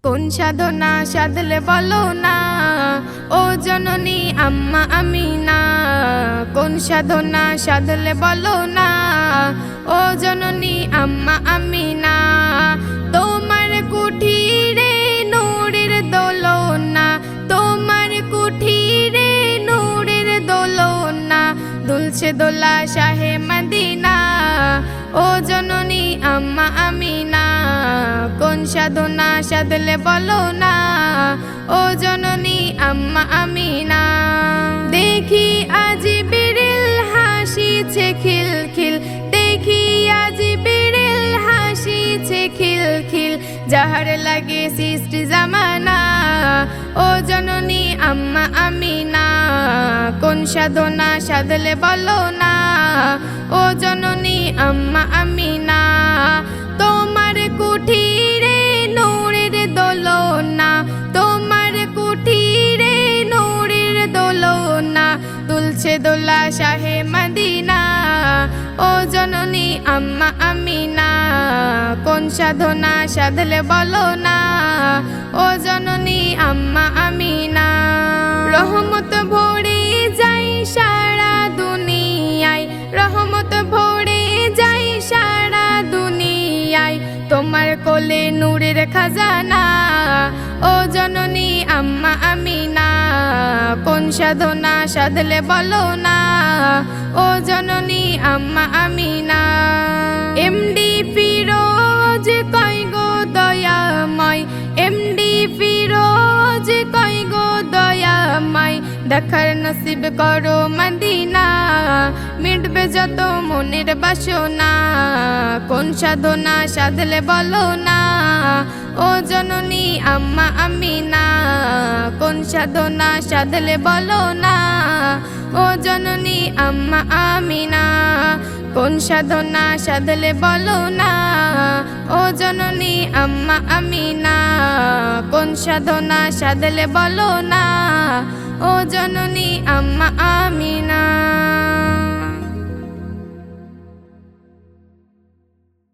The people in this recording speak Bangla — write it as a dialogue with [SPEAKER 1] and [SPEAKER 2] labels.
[SPEAKER 1] কোন সাধনা সাধলে বলো না, ও জননী আম্মা আমিনা। কোন সাধনা সাধলে বলো না, ও জননী আম্মা আমিনা। তোমার কুঠিরে নূরের দোলনা, তোমার কুঠিরে নূরের দোলনা, দুলছে দোলা শাহে মদিনা। ও জননী আম্মা আমিনা। কোন সাধনা সাধলে বলো না, ও জননী আম্মা আমিনা। দেখি আজি বিড়িল হাসিছে খিলখিল, দেখি আজি বিড়িল হাসিছে খিলখিল, যাহার লাগে সৃষ্টি জামানা। ও জননী আম্মা আমিনা। কোন সাধনা সাধলে বলো না, ও জননী আম্মা আমিনা। তোমার কুঠিরে নূরের দোলনা, তোমার কুঠিরে নূরের দোলনা, দুলছে দোলা শাহে মদিনা। ও জননী আম্মা আমিনা। কোন সাধনা সাধলে বলো না, ও জননী আম্মা আমিনা। রহমত ভরে যাই সারা দুনিয়ায়, রহমত ভরে যাই সারা দুনিয়ায়, তোমার কোলে নূরের খাজানা। ও জননী আম্মা আমিনা। কোন সাধনা সাধলে বলো না, ও জননী আম্মা আমিনা। এমডি ফিরোজ কয় গো দয়াময়, এমডি ফিরোজ কয় গো দয়াময়, দেখার নসিব করো মদিনা, মিটবে যত মনের বাসনা। কোন সাধনা সাধলে বলো না, ও জননী আম্মা আমিনা। কোন সাধনা সাধলে বলো না, ও জননী আম্মা আমিনা। কোন সাধনা সাধলে বলো না, ও জননী আম্মা আমিনা। কোন সাধনা সাধলে বলো না, ও জননী আম্মা আমিনা।